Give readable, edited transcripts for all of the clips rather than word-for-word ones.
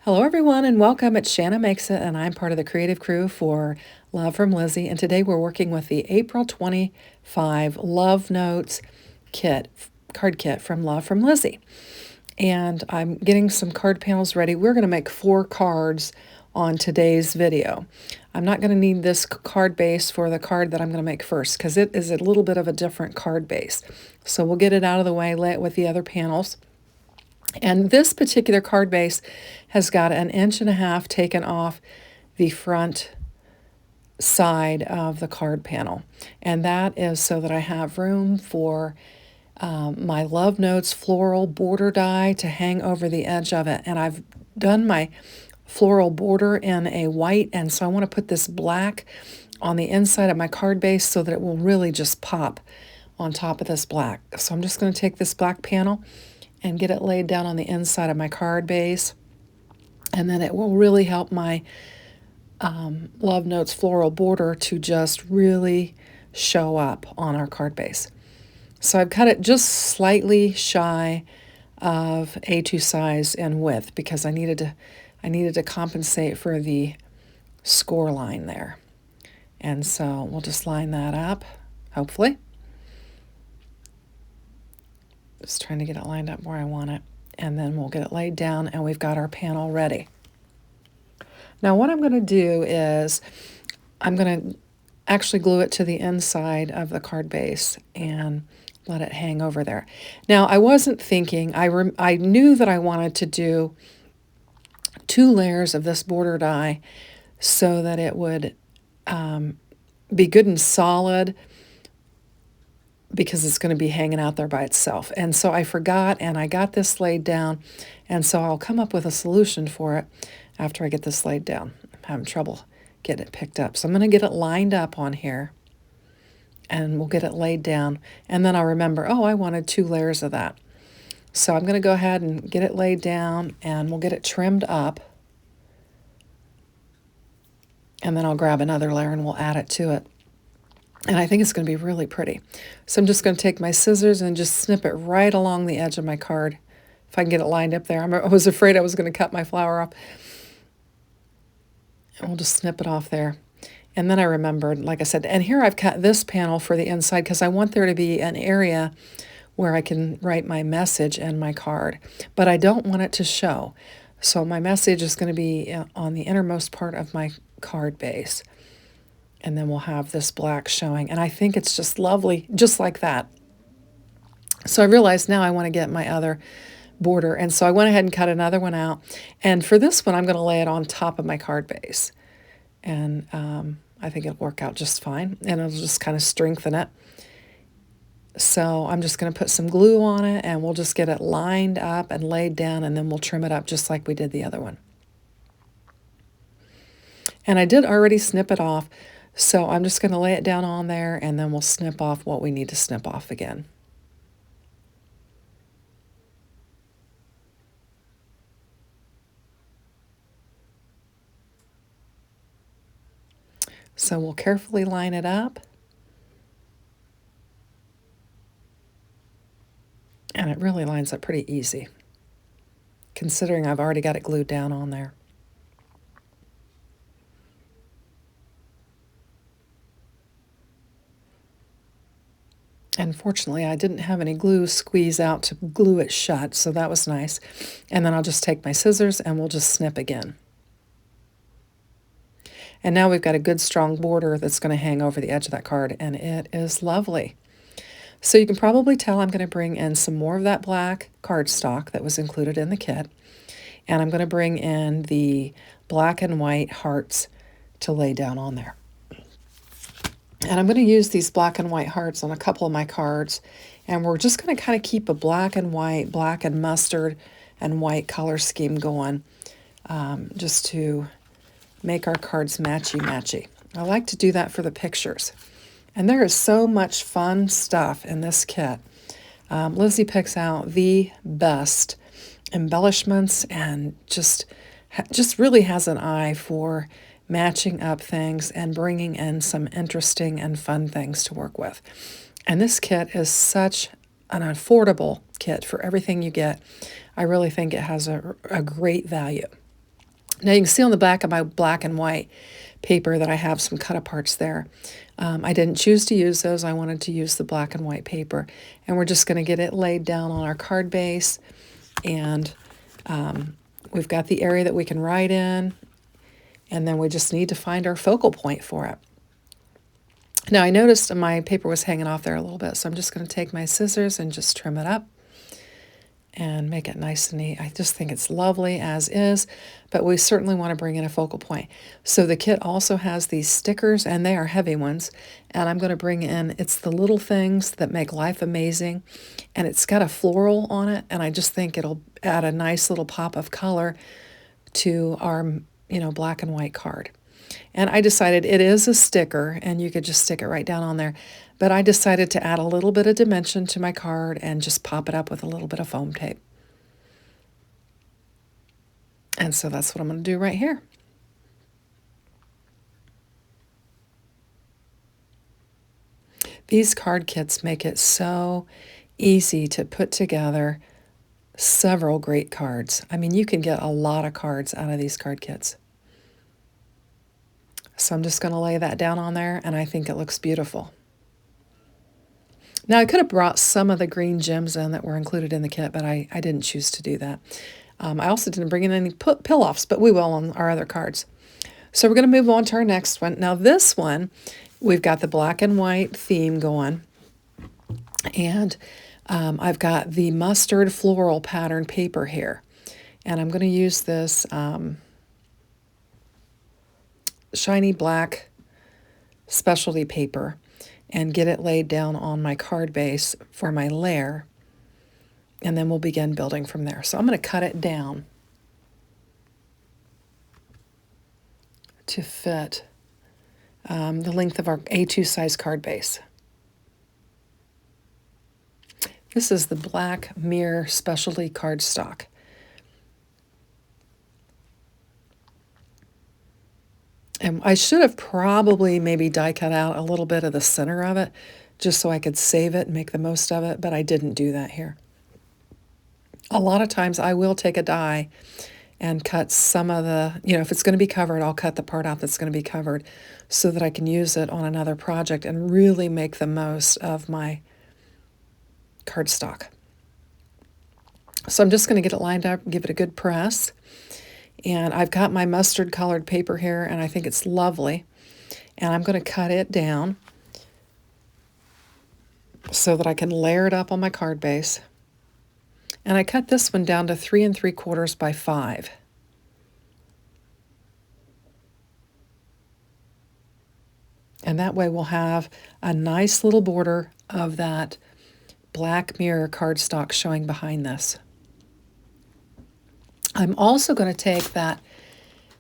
Hello, everyone, and welcome. It's Shanna Makes It, and I'm part of the creative crew for Love from Lizi. And today we're working with the April 25 Love Notes card kit from Love from Lizi. And I'm getting some card panels ready. We're going to make 4 cards on today's video. I'm not going to need this card base for the card that I'm going to make first because it is a little bit of a different card base. So we'll get it out of the way, lay it with the other panels. And this particular card base has got 1.5 inches taken off the front side of the card panel. And that is so that I have room for my Love Notes floral border die to hang over the edge of it. And I've done my floral border in a white, and so I want to put this black on the inside of my card base so that it will really just pop on top of this black. So I'm just going to take this black panel and get it laid down on the inside of my card base. And then it will really help my Love Notes floral border to just really show up on our card base. So I've cut it just slightly shy of A2 size in width because I needed to compensate for the score line there. And so we'll just line that up, hopefully. Just trying to get it lined up where I want it. And then we'll get it laid down and we've got our panel ready. Now what I'm going to do is I'm going to actually glue it to the inside of the card base and let it hang over there. Now I wasn't thinking, I knew that I wanted to do 2 layers of this border die so that it would be good and solid, because it's going to be hanging out there by itself. And so I forgot, and I got this laid down, and so I'll come up with a solution for it after I get this laid down. I'm having trouble getting it picked up. So I'm going to get it lined up on here, and we'll get it laid down, and then I'll remember, oh, I wanted 2 layers of that. So I'm going to go ahead and get it laid down, and we'll get it trimmed up, and then I'll grab another layer and we'll add it to it. And I think it's going to be really pretty. So I'm just going to take my scissors and just snip it right along the edge of my card. If I can get it lined up there. I was afraid I was going to cut my flower off. And we'll just snip it off there. And then I remembered, like I said, and here I've cut this panel for the inside because I want there to be an area where I can write my message and my card. But I don't want it to show. So my message is going to be on the innermost part of my card base. And then we'll have this black showing. And I think it's just lovely, just like that. So I realized now I want to get my other border. And so I went ahead and cut another one out. And for this one, I'm going to lay it on top of my card base. And I think it'll work out just fine. And it'll just kind of strengthen it. So I'm just going to put some glue on it, and we'll just get it lined up and laid down, and then we'll trim it up just like we did the other one. And I did already snip it off. So I'm just going to lay it down on there, and then we'll snip off what we need to snip off again. So we'll carefully line it up. And it really lines up pretty easy, considering I've already got it glued down on there. And fortunately, I didn't have any glue squeeze out to glue it shut, so that was nice. And then I'll just take my scissors and we'll just snip again. And now we've got a good strong border that's going to hang over the edge of that card, and it is lovely. So you can probably tell I'm going to bring in some more of that black cardstock that was included in the kit. And I'm going to bring in the black and white hearts to lay down on there. And I'm going to use these black and white hearts on a couple of my cards. And we're just going to kind of keep a black and white, black and mustard and white color scheme going, just to make our cards matchy-matchy. I like to do that for the pictures. And there is so much fun stuff in this kit. Lizi picks out the best embellishments and just really has an eye for matching up things and bringing in some interesting and fun things to work with. And this kit is such an affordable kit for everything you get. I really think it has a great value. Now you can see on the back of my black and white paper that I have some cut aparts there. I didn't choose to use those. I wanted to use the black and white paper. And we're just going to get it laid down on our card base. And we've got the area that we can write in. And then we just need to find our focal point for it. Now I noticed my paper was hanging off there a little bit, so I'm just going to take my scissors and just trim it up and make it nice and neat. I just think it's lovely as is, but we certainly want to bring in a focal point. So the kit also has these stickers, and they are heavy ones, and I'm going to bring in, it's the little things that make life amazing, and it's got a floral on it, and I just think it'll add a nice little pop of color to our, black and white card. And I decided it is a sticker, and you could just stick it right down on there. But I decided to add a little bit of dimension to my card and just pop it up with a little bit of foam tape. And so that's what I'm going to do right here. These card kits make it so easy to put together several great cards. I mean, you can get a lot of cards out of these card kits. So I'm just going to lay that down on there, and I think it looks beautiful. Now, I could have brought some of the green gems in that were included in the kit, but I didn't choose to do that. I also didn't bring in any pill-offs, but we will on our other cards. So we're going to move on to our next one. Now, this one, we've got the black and white theme going, and I've got the mustard floral pattern paper here, and I'm going to use this shiny black specialty paper and get it laid down on my card base for my layer, and then we'll begin building from there. So I'm going to cut it down to fit the length of our A2 size card base. This is the Black Mirror Specialty Cardstock. And I should have probably maybe die cut out a little bit of the center of it just so I could save it and make the most of it, but I didn't do that here. A lot of times I will take a die and cut some of the, if it's going to be covered, I'll cut the part out that's going to be covered so that I can use it on another project and really make the most of my cardstock. So I'm just going to get it lined up, give it a good press. And I've got my mustard colored paper here, and I think it's lovely. And I'm going to cut it down so that I can layer it up on my card base. And I cut this one down to 3 3/4 by 5. And that way we'll have a nice little border of that black mirror cardstock showing behind this. I'm also going to take that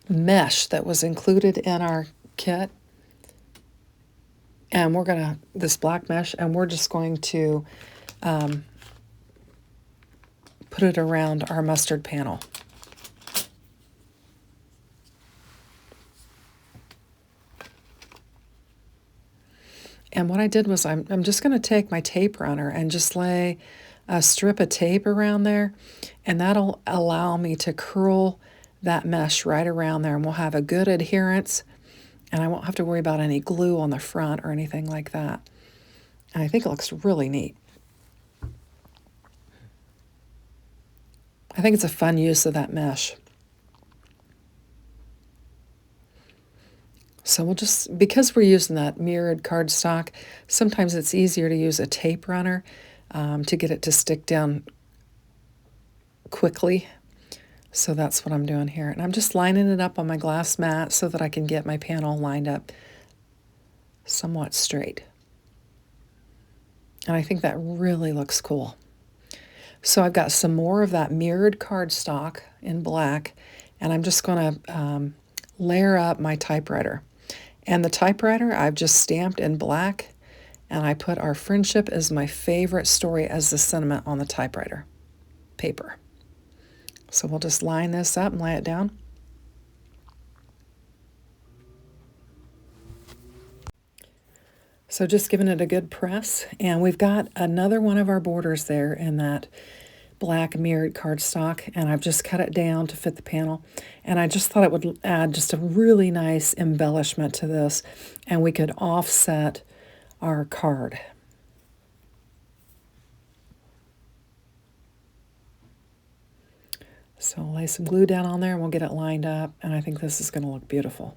mesh that was included in our kit, and we're going to, this black mesh, and we're just going to put it around our mustard panel. And what I did was I'm just going to take my tape runner and just lay a strip of tape around there, and that'll allow me to curl that mesh right around there, and we'll have a good adherence, and I won't have to worry about any glue on the front or anything like that. And I think it looks really neat. I think it's a fun use of that mesh. So we'll just, because we're using that mirrored cardstock, sometimes it's easier to use a tape runner to get it to stick down quickly. So that's what I'm doing here. And I'm just lining it up on my glass mat so that I can get my panel lined up somewhat straight. And I think that really looks cool. So I've got some more of that mirrored cardstock in black, and I'm just going to layer up my typewriter. And the typewriter I've just stamped in black, and I put Our Friendship Is My Favorite Story as the sentiment on the typewriter paper. So we'll just line this up and lay it down. So just giving it a good press, and we've got another one of our borders there in that black mirrored cardstock, and I've just cut it down to fit the panel. And I just thought it would add just a really nice embellishment to this, and we could offset our card. So I'll lay some glue down on there and we'll get it lined up, and I think this is going to look beautiful.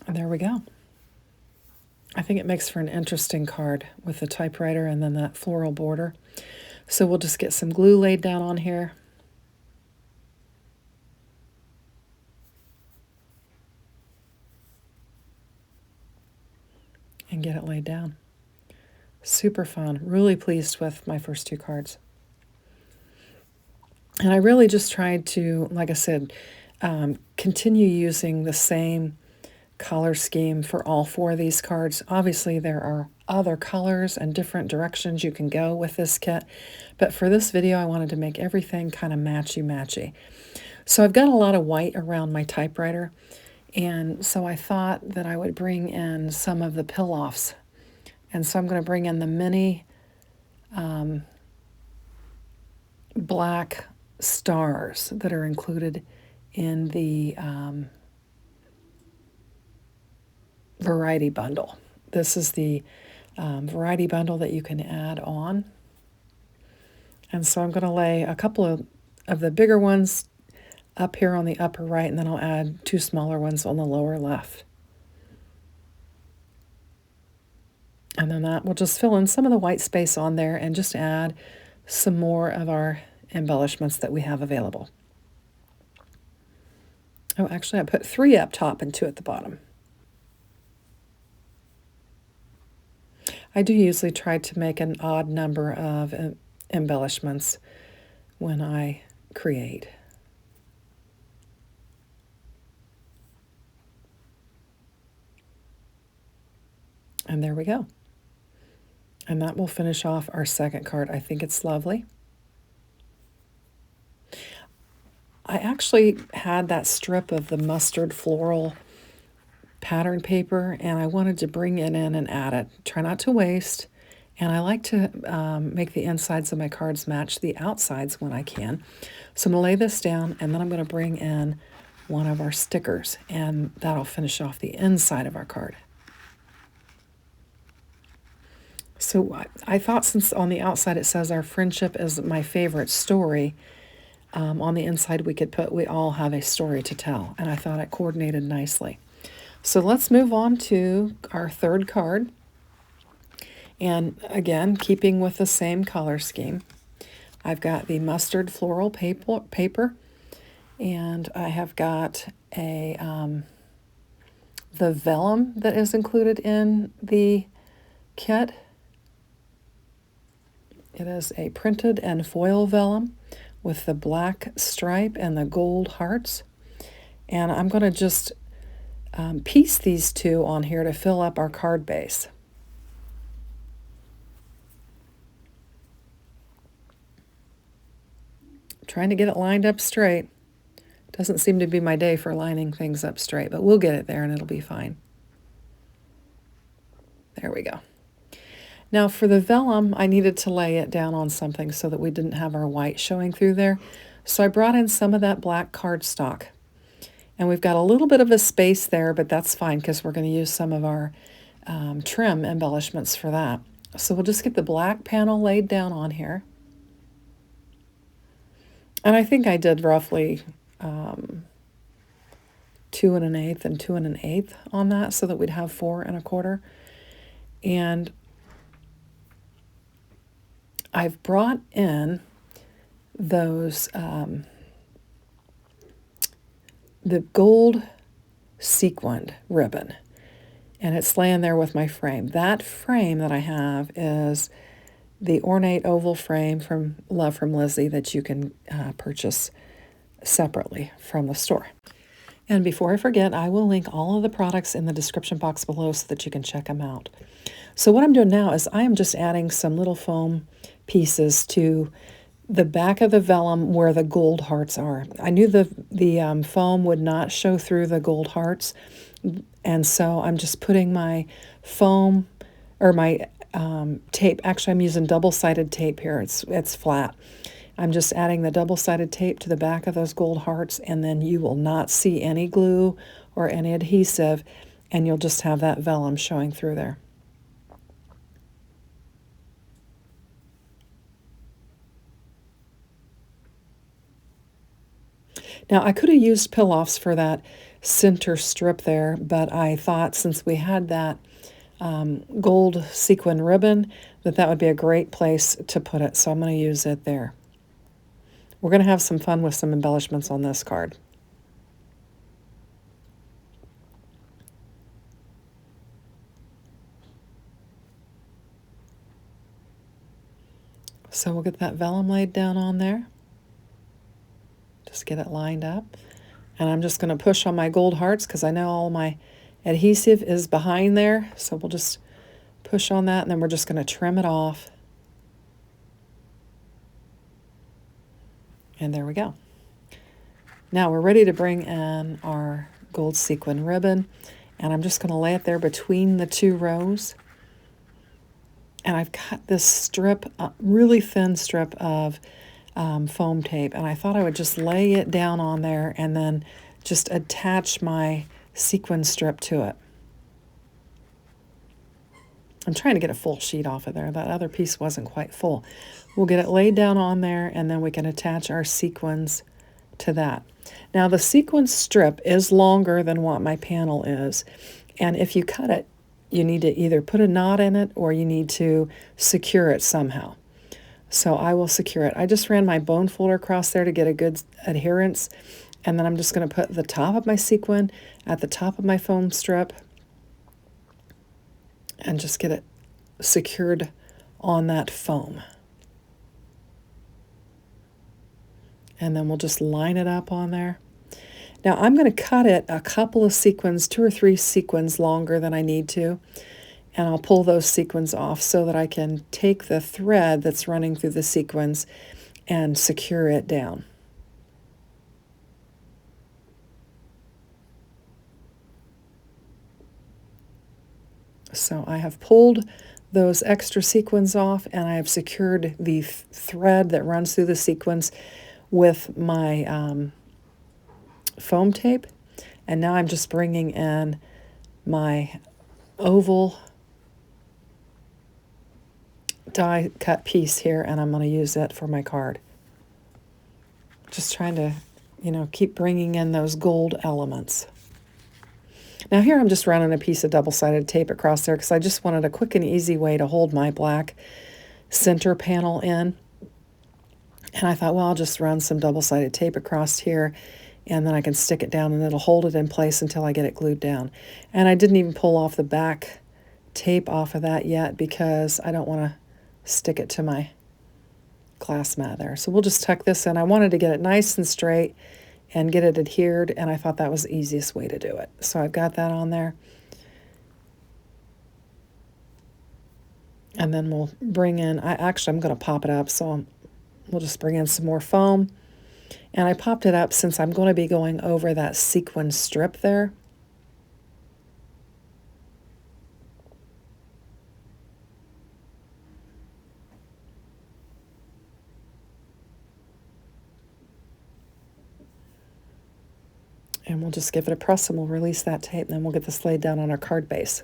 And there we go. I think it makes for an interesting card with the typewriter and then that floral border. So we'll just get some glue laid down on here. And get it laid down. Super fun. Really pleased with my first two cards. And I really just tried to, like I said, continue using the same color scheme for all four of these cards. Obviously, there are other colors and different directions you can go with this kit, but for this video, I wanted to make everything kind of matchy-matchy. So I've got a lot of white around my typewriter, and so I thought that I would bring in some of the pill-offs. And so I'm going to bring in the mini black stars that are included in the variety bundle. This is the variety bundle that you can add on. And so I'm going to lay a couple of the bigger ones up here on the upper right, and then I'll add two smaller ones on the lower left. And then that will just fill in some of the white space on there and just add some more of our embellishments that we have available. Oh, actually I put 3 up top and 2 at the bottom. I do usually try to make an odd number of embellishments when I create. And there we go. And that will finish off our second card. I think it's lovely. I actually had that strip of the mustard floral pattern paper, and I wanted to bring it in and add it. Try not to waste, and I like to make the insides of my cards match the outsides when I can. So I'm going to lay this down, and then I'm going to bring in one of our stickers, and that'll finish off the inside of our card. So I thought, since on the outside it says our friendship is my favorite story, on the inside we could put we all have a story to tell, and I thought it coordinated nicely. So let's move on to our third card. And again, keeping with the same color scheme, I've got the mustard floral paper, and I have got a the vellum that is included in the kit. It is a printed and foil vellum with the black stripe and the gold hearts. And I'm going to just piece these two on here to fill up our card base. Trying to get it lined up straight. Doesn't seem to be my day for lining things up straight, but we'll get it there and it'll be fine. There we go. Now for the vellum, I needed to lay it down on something so that we didn't have our white showing through there. So I brought in some of that black cardstock. And we've got a little bit of a space there, but that's fine because we're going to use some of our trim embellishments for that. So we'll just get the black panel laid down on here. And I think I did roughly 2 1/8 and 2 1/8 on that so that we'd have 4 1/4. And I've brought in those the gold sequined ribbon, and it's laying there with my frame. That frame that I have is the ornate oval frame from Love from Lizi that you can purchase separately from the store. And before I forget, I will link all of the products in the description box below so that you can check them out. So what I'm doing now is I am just adding some little foam pieces to the back of the vellum where the gold hearts are. I knew the foam would not show through the gold hearts, and so I'm just putting my foam or my tape. Actually, I'm using double-sided tape here. It's flat. I'm just adding the double-sided tape to the back of those gold hearts, and then you will not see any glue or any adhesive, and you'll just have that vellum showing through there. Now, I could have used pill-offs for that center strip there, but I thought since we had that gold sequin ribbon, that would be a great place to put it, so I'm going to use it there. We're going to have some fun with some embellishments on this card. So we'll get that vellum laid down on there. Just get it lined up. And I'm just going to push on my gold hearts because I know all my adhesive is behind there. So we'll just push on that, and then we're just going to trim it off. And there we go. Now we're ready to bring in our gold sequin ribbon, and I'm just going to lay it there between the two rows. And I've got this strip, a really thin strip of foam tape, and I thought I would just lay it down on there and then just attach my sequin strip to it. I'm trying to get a full sheet off of there. That other piece wasn't quite full. We'll get it laid down on there, and then we can attach our sequins to that. Now the sequin strip is longer than what my panel is, and if you cut it, you need to either put a knot in it or you need to secure it somehow. So I will secure it. I just ran my bone folder across there to get a good adherence, and then I'm just going to put the top of my sequin at the top of my foam strip and just get it secured on that foam. And then we'll just line it up on there. Now I'm going to cut it a couple of sequins, 2 or 3 sequins longer than I need to, and I'll pull those sequins off so that I can take the thread that's running through the sequins and secure it down. So I have pulled those extra sequins off, and I have secured the thread that runs through the sequins with my foam tape, and now I'm just bringing in my oval die cut piece here, and I'm going to use it for my card. Just trying to, keep bringing in those gold elements. Now here I'm just running a piece of double-sided tape across there because I just wanted a quick and easy way to hold my black center panel in. And I thought, well, I'll just run some double-sided tape across here, and then I can stick it down and it'll hold it in place until I get it glued down. And I didn't even pull off the back tape off of that yet because I don't want to stick it to my glass mat there. So we'll just tuck this in. I wanted to get it nice and straight and get it adhered, and I thought that was the easiest way to do it. So I've got that on there. And then we'll bring in, I'm going to pop it up, so we'll just bring in some more foam. And I popped it up since I'm going to be going over that sequin strip there. And we'll just give it a press, and we'll release that tape, and then we'll get this laid down on our card base.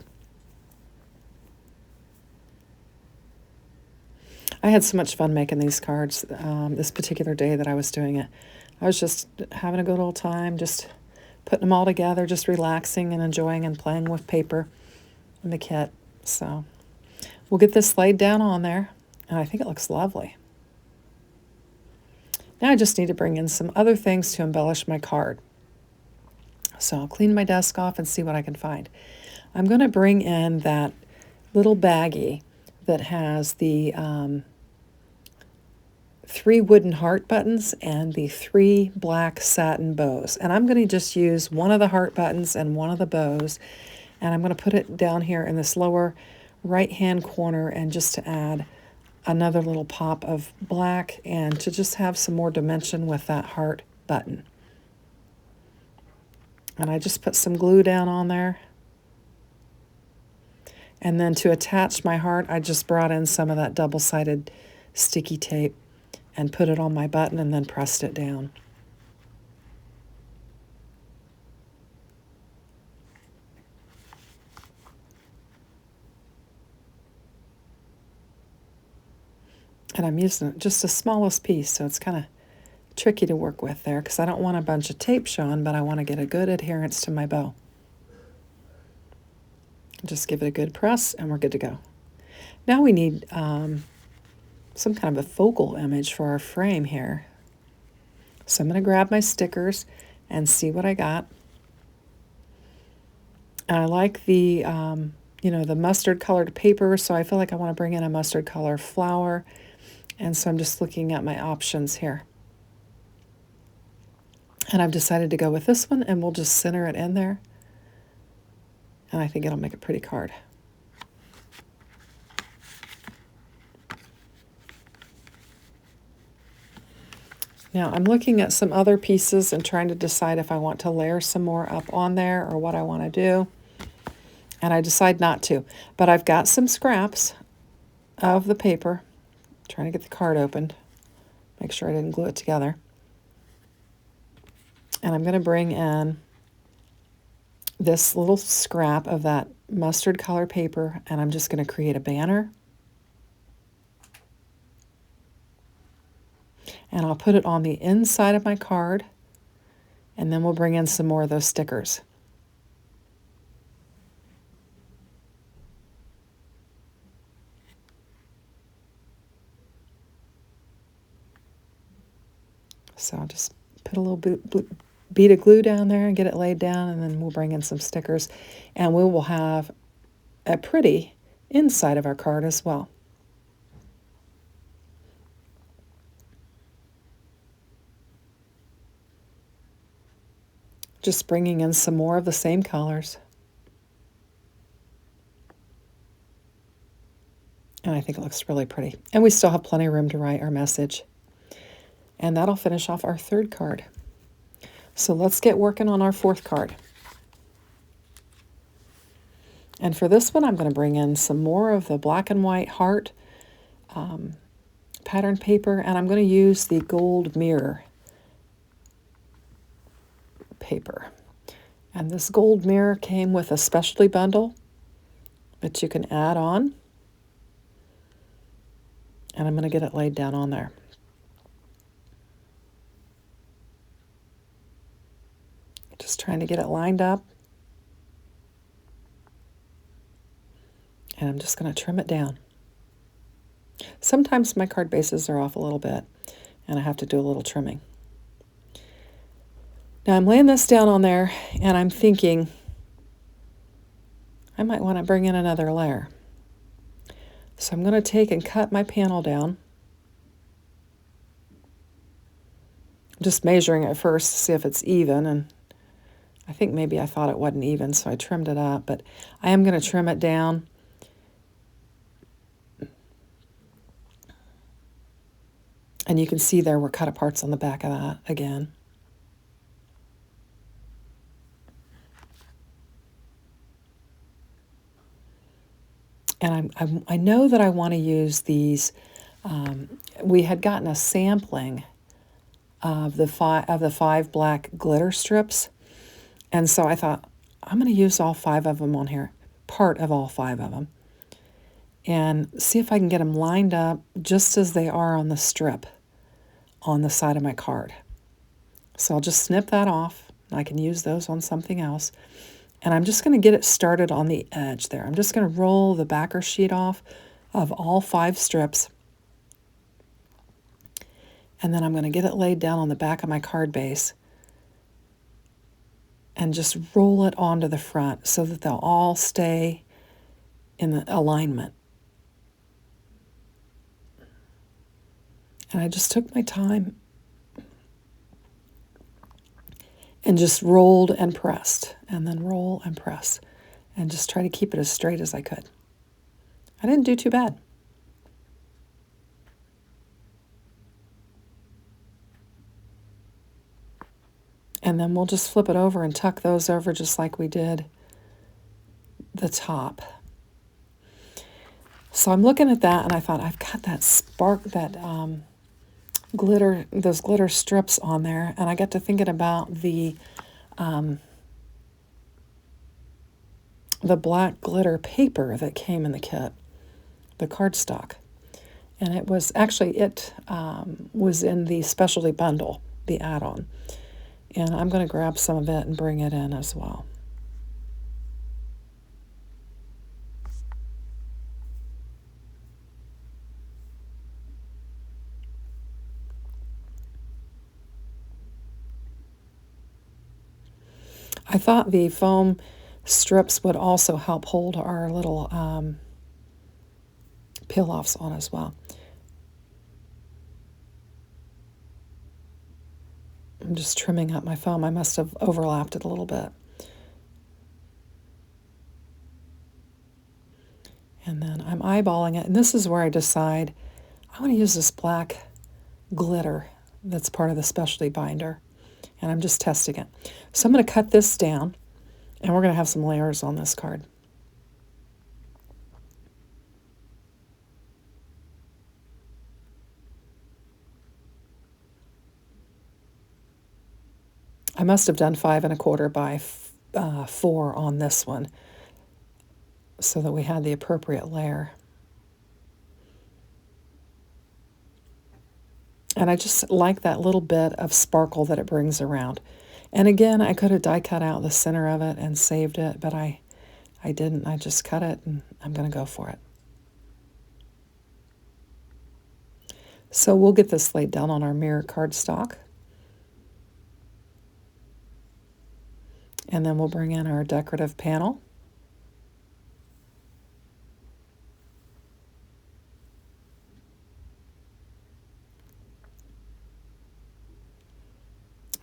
I had so much fun making these cards this particular day that I was doing it. I was just having a good old time, just putting them all together, just relaxing and enjoying and playing with paper and the kit. So we'll get this laid down on there, and I think it looks lovely. Now I just need to bring in some other things to embellish my card. So I'll clean my desk off and see what I can find. I'm going to bring in that little baggie that has the 3 wooden heart buttons and the 3 black satin bows. And I'm going to just use one of the heart buttons and one of the bows. And I'm going to put it down here in this lower right-hand corner, and just to add another little pop of black and to just have some more dimension with that heart button. And I just put some glue down on there. And then to attach my heart, I just brought in some of that double-sided sticky tape and put it on my button and then pressed it down. And I'm using just the smallest piece, so it's kind of tricky to work with there because I don't want a bunch of tape showing, but I want to get a good adherence to my bow. Just give it a good press and we're good to go. Now we need some kind of a focal image for our frame here. So I'm going to grab my stickers and see what I got. And I like the, the mustard colored paper, so I feel like I want to bring in a mustard color flower. And so I'm just looking at my options here. And I've decided to go with this one, and we'll just center it in there. And I think it'll make a pretty card. Now I'm looking at some other pieces and trying to decide if I want to layer some more up on there or what I want to do. And I decide not to. But I've got some scraps of the paper. Trying to get the card opened. Make sure I didn't glue it together. And I'm going to bring in this little scrap of that mustard color paper, and I'm just going to create a banner. And I'll put it on the inside of my card, and then we'll bring in some more of those stickers. So I'll just put a little bead of glue down there and get it laid down, and then we'll bring in some stickers, and we will have a pretty inside of our card as well. Just bringing in some more of the same colors. And I think it looks really pretty. And we still have plenty of room to write our message. And that'll finish off our third card. So let's get working on our fourth card. And for this one, I'm going to bring in some more of the black and white heart pattern paper, and I'm going to use the gold mirror paper. And this gold mirror came with a specialty bundle that you can add on. And I'm going to get it laid down on there. Just trying to get it lined up. And I'm just going to trim it down. Sometimes my card bases are off a little bit, and I have to do a little trimming. Now I'm laying this down on there, and I'm thinking I might want to bring in another layer. So I'm going to take and cut my panel down. Just measuring it first to see if it's even, and I think maybe I thought it wasn't even, so I trimmed it up, but I am going to trim it down. And you can see there were cut aparts on the back of that again. And I know that I want to use these. We had gotten a sampling of the five black glitter strips, and so I thought I'm going to use all 5 of them on here, part of all 5 of them, and see if I can get them lined up just as they are on the strip on the side of my card. So I'll just snip that off. I can use those on something else. And I'm just going to get it started on the edge there. I'm just going to roll the backer sheet off of all 5 strips. And then I'm going to get it laid down on the back of my card base and just roll it onto the front so that they'll all stay in the alignment. And I just took my time and just rolled and pressed, and then roll and press, and just try to keep it as straight as I could. I didn't do too bad. And then we'll just flip it over and tuck those over just like we did the top. So I'm looking at that and I thought, I've got that spark, that glitter, those glitter strips on there. And I got to thinking about the black glitter paper that came in the kit, the cardstock. And it was actually, was in the specialty bundle, the add-on. And I'm going to grab some of it and bring it in as well. I thought the foam strips would also help hold our little peel-offs on as well. I'm just trimming up my foam. I must have overlapped it a little bit. And then I'm eyeballing it, and this is where I decide I want to use this black glitter that's part of the specialty binder, and I'm just testing it. So I'm going to cut this down, and we're going to have some layers on this card. I must have done 5 1/4 by 4 on this one, so that we had the appropriate layer. And I just like that little bit of sparkle that it brings around. And again, I could have die cut out the center of it and saved it, but I didn't. I just cut it, and I'm going to go for it. So we'll get this laid down on our mirror cardstock. And then we'll bring in our decorative panel.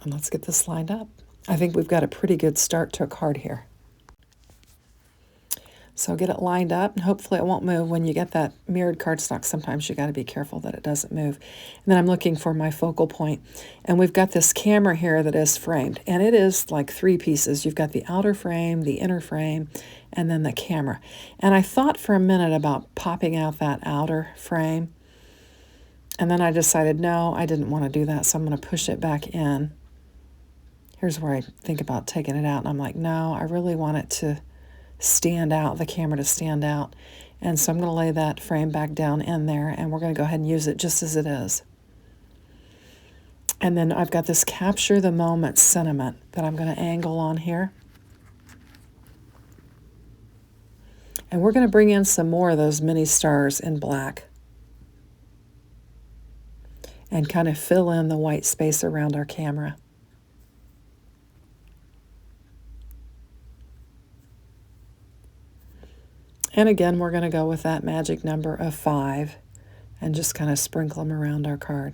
And let's get this lined up. I think we've got a pretty good start to a card here. So get it lined up, and hopefully it won't move. When you get that mirrored cardstock, sometimes you got to be careful that it doesn't move. And then I'm looking for my focal point. And we've got this camera here that is framed. And it is like 3 pieces. You've got the outer frame, the inner frame, and then the camera. And I thought for a minute about popping out that outer frame. And then I decided, no, I didn't want to do that, so I'm going to push it back in. Here's where I think about taking it out, and I'm like, no, I really want it to stand out, the camera to stand out. And so I'm going to lay that frame back down in there, and we're going to go ahead and use it just as it is. And then I've got this capture the moment sentiment that I'm going to angle on here. And we're going to bring in some more of those mini stars in black and kind of fill in the white space around our camera. And again, we're going to go with that magic number of 5 and just kind of sprinkle them around our card.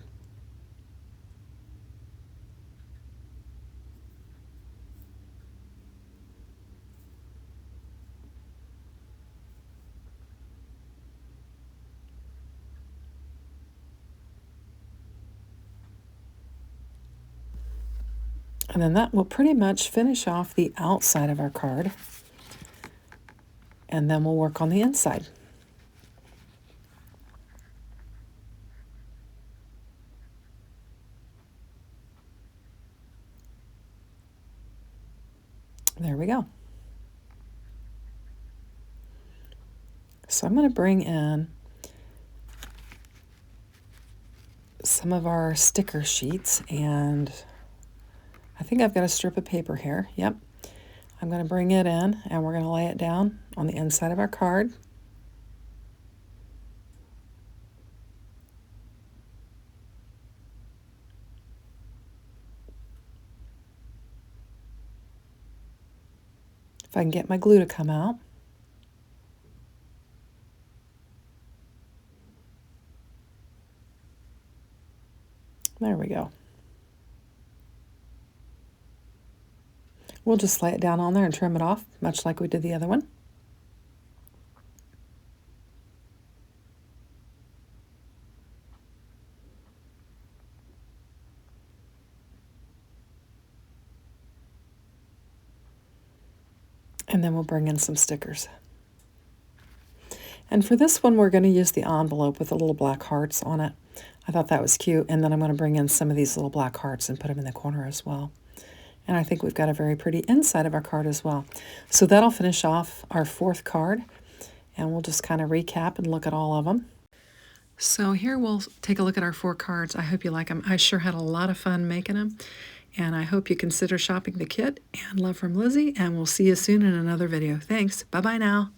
And then that will pretty much finish off the outside of our card. And then we'll work on the inside. There we go. So I'm going to bring in some of our sticker sheets, and I think I've got a strip of paper here. Yep. I'm going to bring it in, and we're going to lay it down on the inside of our card. If I can get my glue to come out. There we go. We'll just lay it down on there and trim it off, much like we did the other one. And then we'll bring in some stickers. And for this one, we're going to use the envelope with the little black hearts on it. I thought that was cute. And then I'm going to bring in some of these little black hearts and put them in the corner as well. And I think we've got a very pretty inside of our card as well. So that'll finish off our 4th card. And we'll just kind of recap and look at all of them. So here we'll take a look at our 4 cards. I hope you like them. I sure had a lot of fun making them. And I hope you consider shopping the kit. And love from Lizzie. And we'll see you soon in another video. Thanks. Bye-bye now.